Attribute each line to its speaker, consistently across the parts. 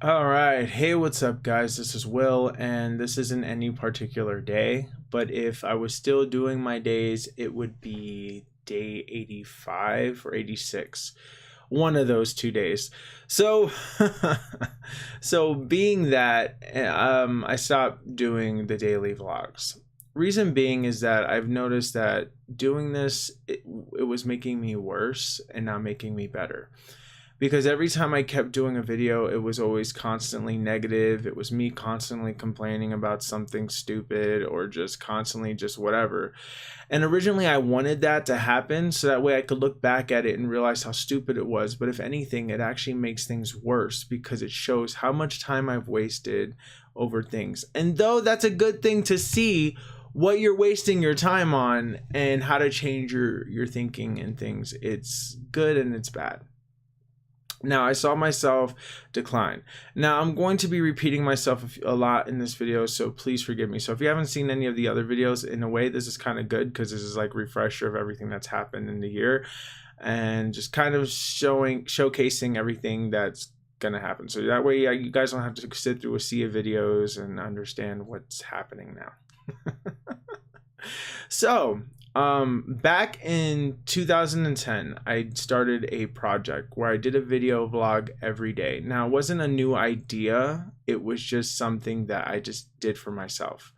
Speaker 1: All right. Hey, what's up, guys? This is Will, and this isn't any particular day, but if I was still doing my days, it would be day 85 or 86. One of those 2 days. So, so being that, I stopped doing the daily vlogs. Reason being is that I've noticed that doing this, it was making me worse and not making me better, because every time I kept doing a video, it was always constantly negative. It was me constantly complaining about something stupid or just constantly just whatever. And originally I wanted that to happen so that way I could look back at it and realize how stupid it was. But if anything, it actually makes things worse because it shows how much time I've wasted over things. And though that's a good thing to see what you're wasting your time on and how to change your thinking and things, it's good and it's bad. Now, I saw myself decline. Now, I'm going to be repeating myself a lot in this video, so please forgive me. So if you haven't seen any of the other videos, in a way, this is kind of good because this is like a refresher of everything that's happened in the year and just kind of showcasing everything that's going to happen. So that way, you guys don't have to sit through a sea of videos and understand what's happening now. So, back in 2010, I started a project where I did a video vlog every day. Now, it wasn't a new idea. It was just something that I just did for myself.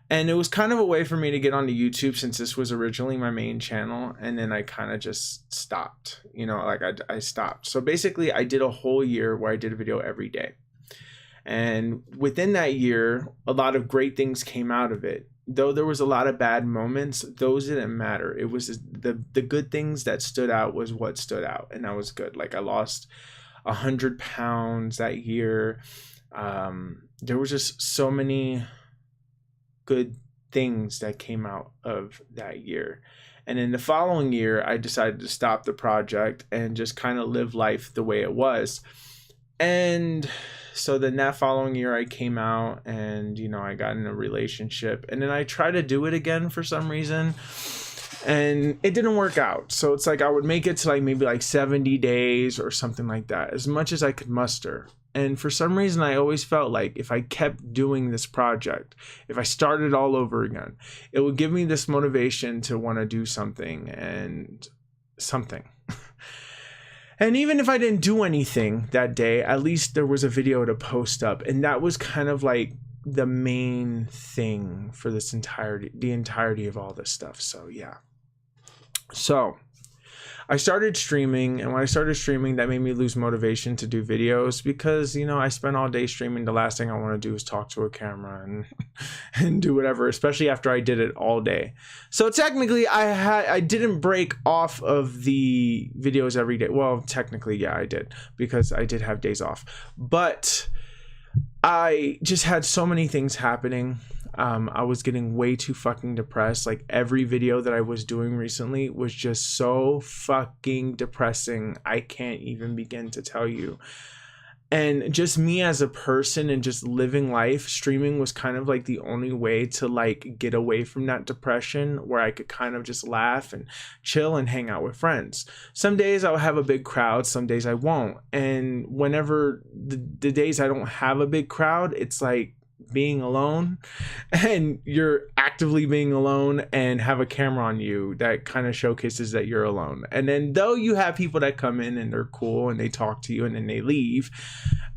Speaker 1: And it was kind of a way for me to get onto YouTube since this was originally my main channel. And then I kind of just stopped, I stopped. So basically I did a whole year where I did a video every day. And within that year, a lot of great things came out of it. Though there was a lot of bad moments, those didn't matter. It was the good things that stood out was what stood out, and that was good. Like I lost 100 pounds that year. There was just so many good things that came out of that year. And in the following year, I decided to stop the project and just kind of live life the way it was. And so then that following year I came out and, I got in a relationship, and then I tried to do it again for some reason and it didn't work out. So it's like I would make it to like maybe like 70 days or something like that, as much as I could muster. And for some reason, I always felt like if I kept doing this project, if I started all over again, it would give me this motivation to want to do something and something. And even if I didn't do anything that day, at least there was a video to post up. And that was kind of like the main thing for the entirety of all this stuff. So yeah. So I started streaming, and when I started streaming, that made me lose motivation to do videos because, I spent all day streaming. The last thing I want to do is talk to a camera and do whatever, especially after I did it all day. So technically I didn't break off of the videos every day. Well, technically, yeah, I did, because I did have days off, but I just had so many things happening. I was getting way too fucking depressed. Like every video that I was doing recently was just so fucking depressing. I can't even begin to tell you. And just me as a person and just living life, streaming was kind of like the only way to like get away from that depression, where I could kind of just laugh and chill and hang out with friends. Some days I'll have a big crowd, some days I won't. And whenever the days I don't have a big crowd, it's like being alone, and you're actively being alone and have a camera on you that kind of showcases that you're alone. And then though you have people that come in and they're cool and they talk to you and then they leave,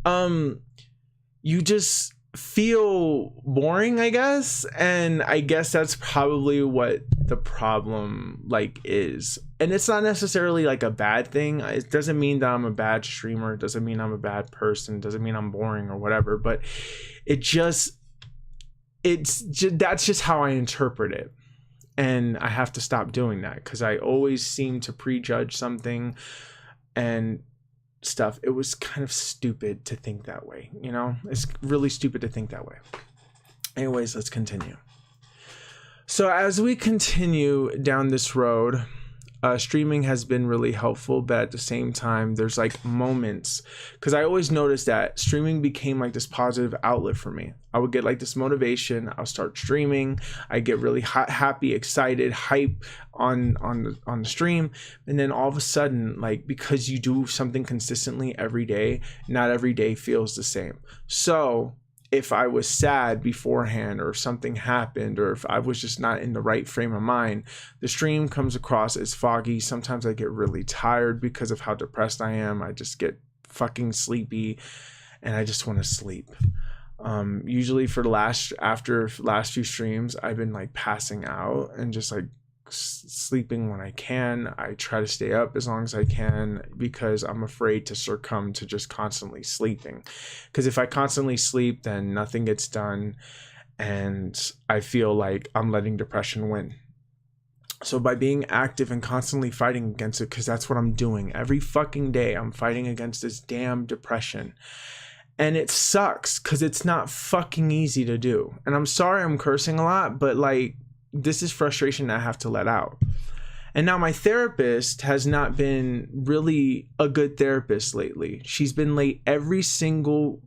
Speaker 1: you just feel boring, I guess. And I guess that's probably what the problem like is. And it's not necessarily like a bad thing. It doesn't mean that I'm a bad streamer. It doesn't mean I'm a bad person. It doesn't mean I'm boring or whatever, but that's just how I interpret it. And I have to stop doing that because I always seem to prejudge something and stuff. It was kind of stupid to think that way, it's really stupid to think that way. Anyways, let's continue. So as we continue down this road, streaming has been really helpful, but at the same time, there's like moments, because I always noticed that streaming became like this positive outlet for me. I would get like this motivation. I'll start streaming. I get really happy, excited, hype on the stream, and then all of a sudden, like, because you do something consistently every day, not every day feels the same. So if I was sad beforehand, or something happened, or if I was just not in the right frame of mind, the stream comes across as foggy. Sometimes I get really tired because of how depressed I am. I just get fucking sleepy and I just want to sleep. Usually after last few streams, I've been like passing out and just like sleeping when I can. I try to stay up as long as I can because I'm afraid to succumb to just constantly sleeping, because if I constantly sleep, then nothing gets done and I feel like I'm letting depression win. So by being active and constantly fighting against it, because that's what I'm doing every fucking day, I'm fighting against this damn depression. And it sucks because it's not fucking easy to do. And I'm sorry I'm cursing a lot, but like, this is frustration that I have to let out. And now my therapist has not been really a good therapist lately. She's been late every single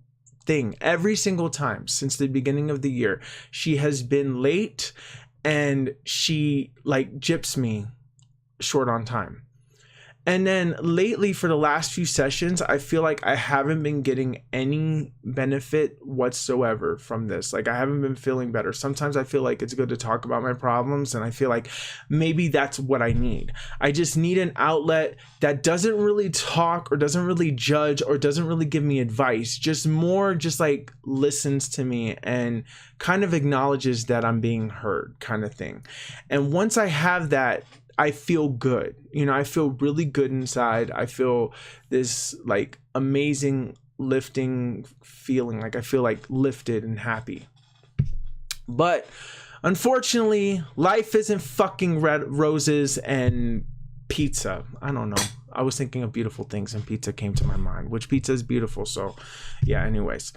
Speaker 1: time since the beginning of the year. She has been late and she like gyps me short on time. And then lately, for the last few sessions, I feel like I haven't been getting any benefit whatsoever from this. Like, I haven't been feeling better. Sometimes I feel like it's good to talk about my problems, and I feel like maybe that's what I need. I just need an outlet that doesn't really talk or doesn't really judge or doesn't really give me advice, just more just like listens to me and kind of acknowledges that I'm being heard, kind of thing. And once I have that, I feel good. You know, I feel really good inside. I feel this like amazing lifting feeling. Like I feel like lifted and happy. But unfortunately, life isn't fucking red roses and pizza. I don't know. I was thinking of beautiful things and pizza came to my mind, which pizza is beautiful. So yeah, anyways.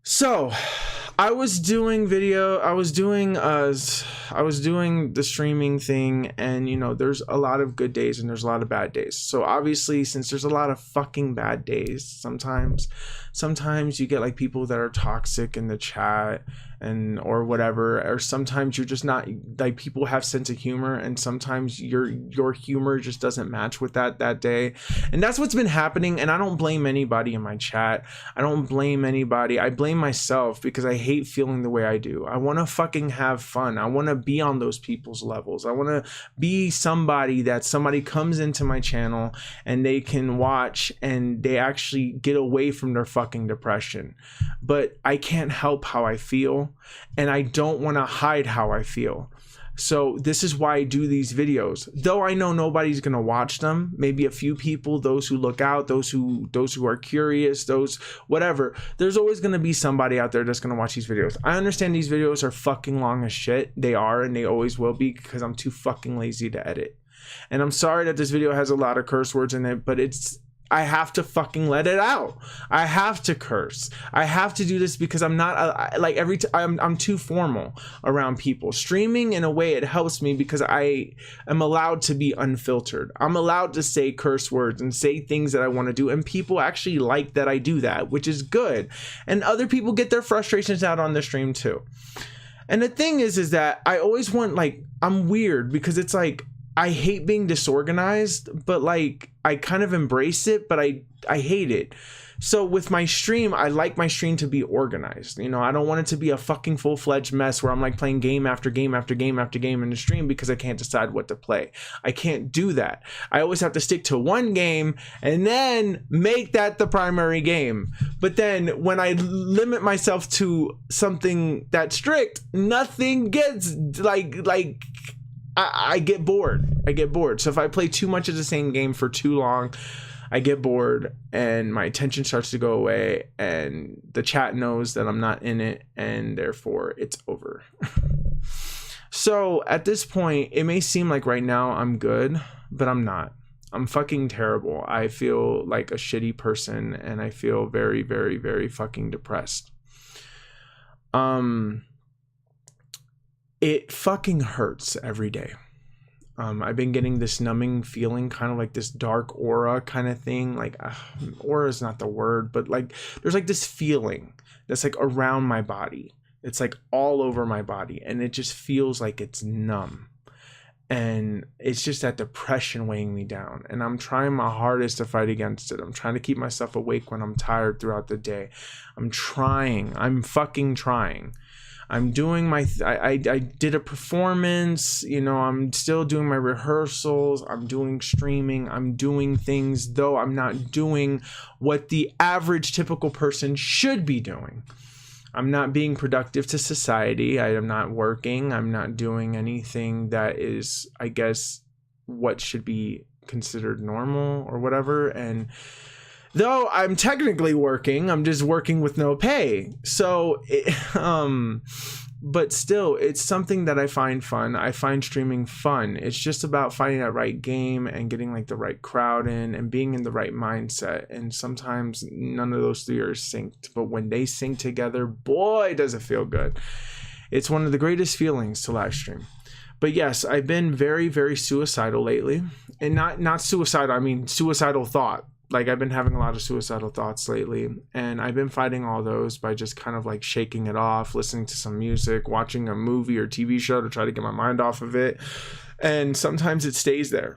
Speaker 1: So I was doing the streaming thing, and you know, there's a lot of good days and there's a lot of bad days. So obviously, since there's a lot of fucking bad days, sometimes you get like people that are toxic in the chat and or whatever, or sometimes you're just not like, people have sense of humor and sometimes your humor just doesn't match with that day. And that's what's been happening. And I don't blame anybody in my chat. I don't blame anybody. I blame myself because I hate feeling the way I do. I want to fucking have fun. I want to be on those people's levels. I want to be somebody that somebody comes into my channel and they can watch and they actually get away from their fucking depression. But I can't help how I feel. And I don't want to hide how I feel. So this is why I do these videos. Though I know nobody's going to watch them, maybe a few people, those who look out, those who are curious, those whatever. There's always going to be somebody out there that's going to watch these videos. I understand these videos are fucking long as shit. They are, and they always will be, because I'm too fucking lazy to edit. And I'm sorry that this video has a lot of curse words in it, but I have to fucking let it out. I have to curse. I have to do this because I'm not like I'm too formal around people. Streaming, in a way, it helps me because I am allowed to be unfiltered. I'm allowed to say curse words and say things that I want to do, and people actually like that I do that, which is good. And other people get their frustrations out on the stream too. And the thing is that I always want, like, I'm weird because it's like, I hate being disorganized, but like I kind of embrace it, but I hate it. So with my stream, I like my stream to be organized. You know, I don't want it to be a fucking full-fledged mess where I'm like playing game after game after game after game in the stream because I can't decide what to play. I can't do that. I always have to stick to one game and then make that the primary game. But then when I limit myself to something that strict, nothing gets like I get bored. I get bored. So if I play too much of the same game for too long, I get bored and my attention starts to go away and the chat knows that I'm not in it and therefore it's over. So at this point, it may seem like right now I'm good, but I'm not. I'm fucking terrible. I feel like a shitty person and I feel very, very, very fucking depressed. It fucking hurts every day. I've been getting this numbing feeling, kind of like this dark aura kind of thing. Like aura is not the word, but like there's like this feeling that's like around my body. It's like all over my body, and it just feels like it's numb. And it's just that depression weighing me down, and I'm trying my hardest to fight against it. I'm trying to keep myself awake when I'm tired throughout the day. I'm fucking trying. I'm doing my I did a performance, you know, I'm still doing my rehearsals, I'm doing streaming, I'm doing things, though I'm not doing what the average typical person should be doing. I'm not being productive to society. I am not working. I'm not doing anything that is, I guess, what should be considered normal or whatever. And though I'm technically working, I'm just working with no pay. So, but still, it's something that I find fun. I find streaming fun. It's just about finding that right game and getting like the right crowd in and being in the right mindset. And sometimes none of those three are synced, but when they sync together, boy, does it feel good. It's one of the greatest feelings to live stream. But yes, I've been very, very suicidal lately, and not suicidal. I mean, suicidal thought. Like, I've been having a lot of suicidal thoughts lately, and I've been fighting all those by just kind of like shaking it off, listening to some music, watching a movie or TV show to try to get my mind off of it. And sometimes it stays there,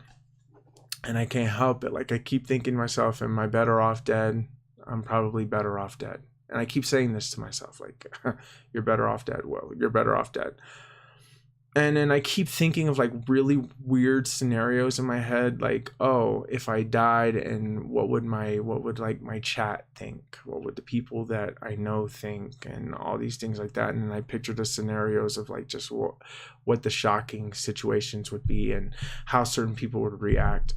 Speaker 1: and I can't help it. Like, I keep thinking to myself, am I better off dead? I'm probably better off dead. And I keep saying this to myself, like, you're better off dead. Well, you're better off dead. And then I keep thinking of like really weird scenarios in my head, like, oh, if I died, and what would like my chat think? What would the people that I know think? And all these things like that. And then I pictured the scenarios of like just what the shocking situations would be and how certain people would react.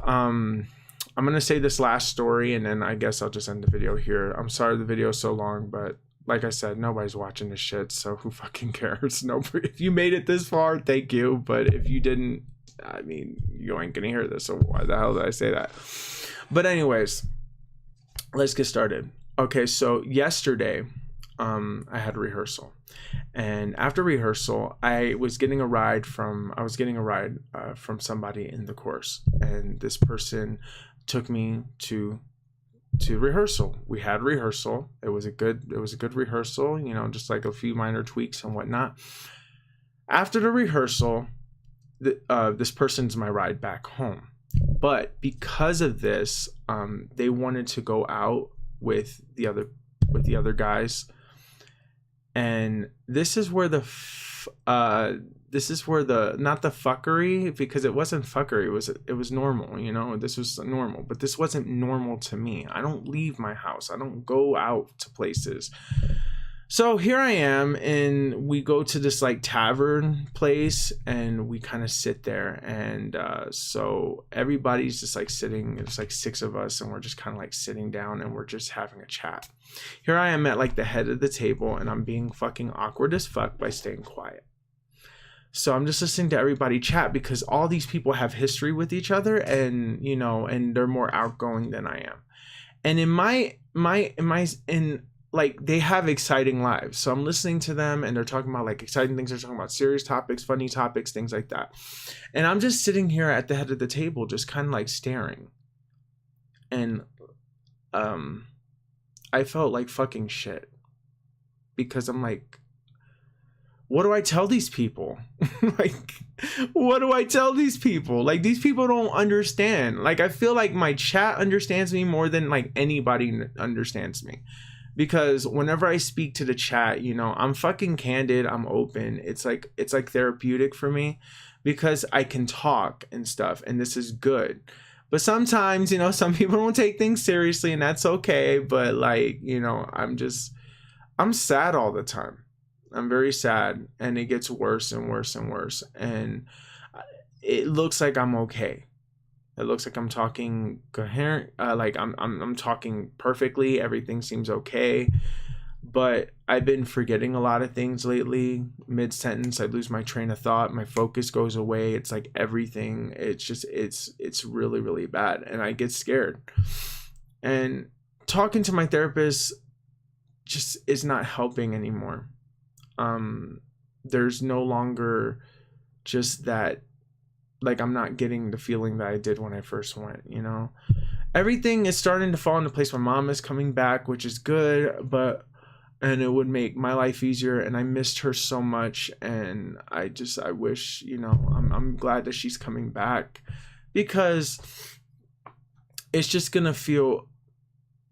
Speaker 1: I'm going to say this last story, and then I guess I'll just end the video here. I'm sorry the video is so long, but like I said, nobody's watching this shit, so who fucking cares? Nobody. If you made it this far, thank you. But if you didn't, I mean, you ain't gonna hear this, so why the hell did I say that? But anyways, let's get started. Okay, so yesterday, I had rehearsal, and after rehearsal, I was getting a ride from somebody in the course, and this person took me to rehearsal. We had rehearsal. It was a good rehearsal, you know, just like a few minor tweaks and whatnot. After the rehearsal, this person's my ride back home. But because of this, they wanted to go out with the other guys, and this is where not the fuckery, because it wasn't fuckery, it was normal, you know. This was normal, but this wasn't normal to me. I don't leave my house. I don't go out to places. So here I am, and we go to this like tavern place, and we kind of sit there, and so everybody's just like sitting. There's like 6 of us, and we're just kind of like sitting down, and we're just having a chat. Here I am at like the head of the table, and I'm being fucking awkward as fuck by staying quiet. So I'm just listening to everybody chat, because all these people have history with each other, and you know, and they're more outgoing than I am. And in my like, they have exciting lives. So I'm listening to them, and they're talking about like exciting things. They're talking about serious topics, funny topics, things like that. And I'm just sitting here at the head of the table, just kind of like staring. And I felt like fucking shit, because I'm like, what do I tell these people? Like, what do I tell these people? Like, these people don't understand. Like, I feel like my chat understands me more than like anybody understands me. Because whenever I speak to the chat, you know, I'm fucking candid, I'm open. It's like therapeutic for me, because I can talk and stuff, and this is good. But sometimes, you know, some people don't take things seriously, and that's okay. But like, you know, I'm sad all the time. I'm very sad, and it gets worse and worse and worse. And it looks like I'm okay. It looks like I'm talking coherent, like I'm talking perfectly. Everything seems okay, but I've been forgetting a lot of things lately. Mid-sentence, I lose my train of thought. My focus goes away. It's like everything. It's just it's really, really bad, and I get scared. And talking to my therapist just is not helping anymore. There's no longer just that, like, I'm not getting the feeling that I did when I first went, you know? Everything is starting to fall into place. My mom is coming back, which is good, and it would make my life easier, and I missed her so much, and I wish, you know, I'm glad that she's coming back, because it's just gonna feel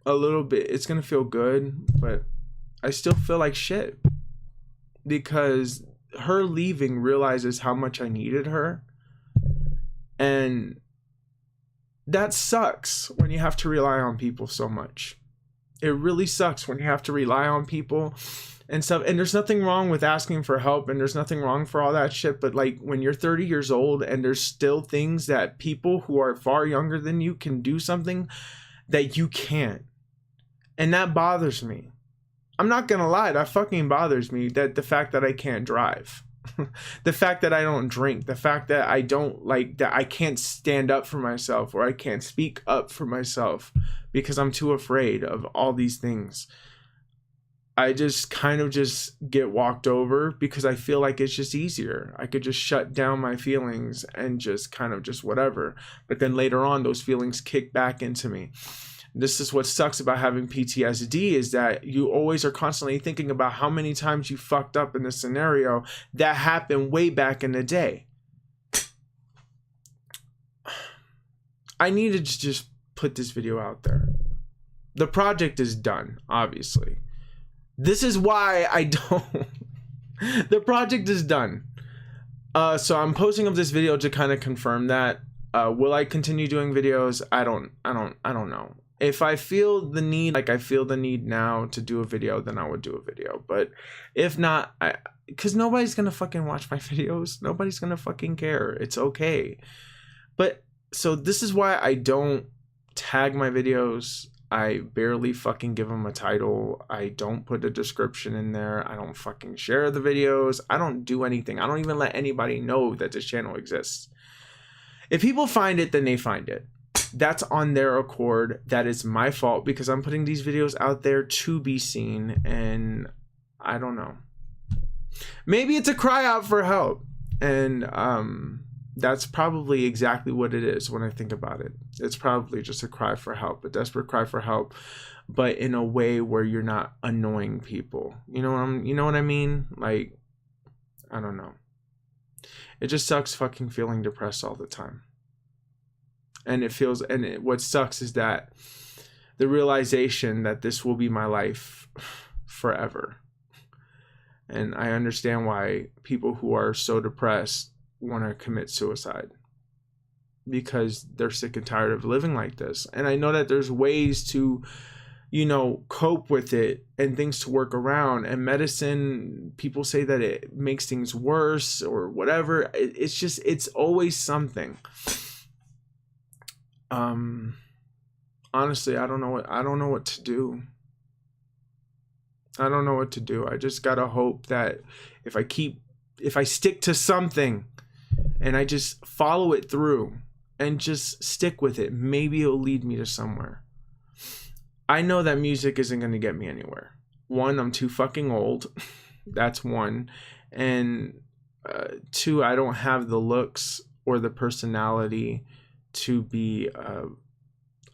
Speaker 1: a little bit, it's gonna feel good, but I still feel like shit, because her leaving realizes how much I needed her. And that sucks when you have to rely on people so much. It really sucks when you have to rely on people and stuff. And there's nothing wrong with asking for help, and there's nothing wrong for all that shit. But like, when you're 30 years old and there's still things that people who are far younger than you can do something that you can't. And that bothers me. I'm not gonna lie, that fucking bothers me, that the fact that I can't drive. The fact that I don't drink, the fact that I don't, like, that I can't stand up for myself, or I can't speak up for myself because I'm too afraid of all these things. I just kind of just get walked over because I feel like it's just easier. I could just shut down my feelings and just kind of just whatever. But then later on, those feelings kick back into me. This is what sucks about having PTSD, is that you always are constantly thinking about how many times you fucked up in this scenario that happened way back in the day. I needed to just put this video out there. The project is done, obviously. This is why I don't... The project is done. So I'm posting up this video to kind of confirm that. Will I continue doing videos? I don't know. If I feel the need, like I feel the need now to do a video, then I would do a video. But if not, because nobody's gonna fucking watch my videos. Nobody's gonna fucking care. It's okay. But so this is why I don't tag my videos. I barely fucking give them a title. I don't put a description in there. I don't fucking share the videos. I don't do anything. I don't even let anybody know that this channel exists. If people find it, then they find it. That's on their accord. That is my fault, because I'm putting these videos out there to be seen, and I don't know. Maybe it's a cry out for help, and that's probably exactly what it is when I think about it. It's probably just a cry for help, a desperate cry for help, but in a way where you're not annoying people. You know what I mean? Like, I don't know. It just sucks fucking feeling depressed all the time. And it feels, what sucks is that the realization that this will be my life forever. And I understand why people who are so depressed want to commit suicide, because they're sick and tired of living like this. And I know that there's ways to, you know, cope with it and things to work around. And medicine, people say that it makes things worse or whatever. It's just, it's always something. Honestly, I don't know what to do. I don't know what to do. I just gotta hope that if I stick to something and I just follow it through and just stick with it, maybe it'll lead me to somewhere. I know that music isn't gonna get me anywhere. One, I'm too fucking old. That's one. And two, I don't have the looks or the personality to be a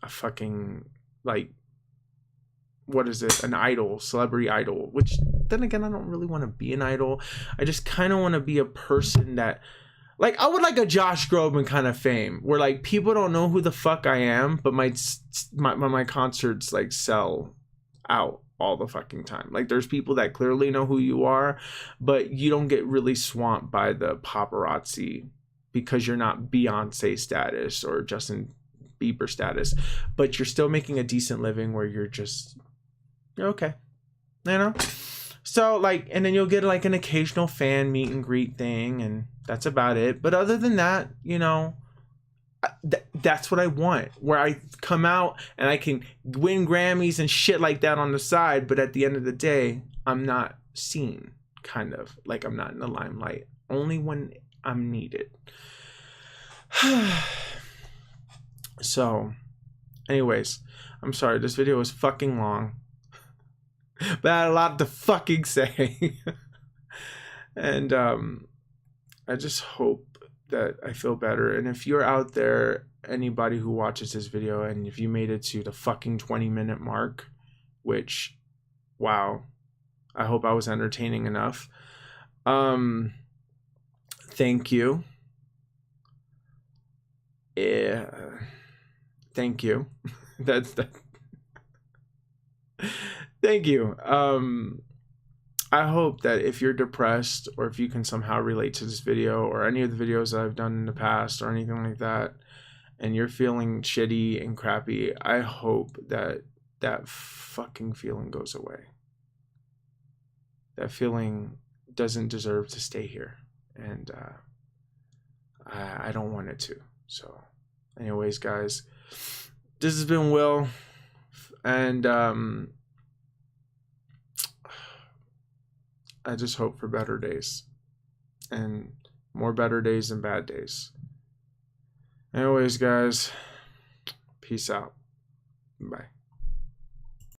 Speaker 1: fucking, like, what is it, an idol, celebrity idol, which then again, I don't really want to be an idol. I just kind of want to be a person that, like, I would like a Josh Groban kind of fame, where like people don't know who the fuck I am, but my concerts like sell out all the fucking time. Like, there's people that clearly know who you are, but you don't get really swamped by the paparazzi because you're not Beyonce status or Justin Bieber status, but you're still making a decent living where you're okay, you know? So like, and then you'll get like an occasional fan meet and greet thing, and that's about it. But other than that, you know, that's what I want, where I come out and I can win Grammys and shit like that on the side, but at the end of the day, I'm not seen, kind of like I'm not in the limelight, only when I'm needed. So anyways, I'm sorry, this video was fucking long, but I had a lot to fucking say. And I just hope that I feel better. And if you're out there, anybody who watches this video, and if you made it to the fucking 20-minute mark, which, wow, I hope I was entertaining enough. Thank you. Yeah, thank you. That's that. Thank you. I hope that if you're depressed, or if you can somehow relate to this video or any of the videos that I've done in the past or anything like that, and you're feeling shitty and crappy, I hope that that fucking feeling goes away. That feeling doesn't deserve to stay here, and I don't want it to. So anyways, guys, this has been Will, and I just hope for better days, and more better days than bad days. Anyways, guys, peace out. Bye.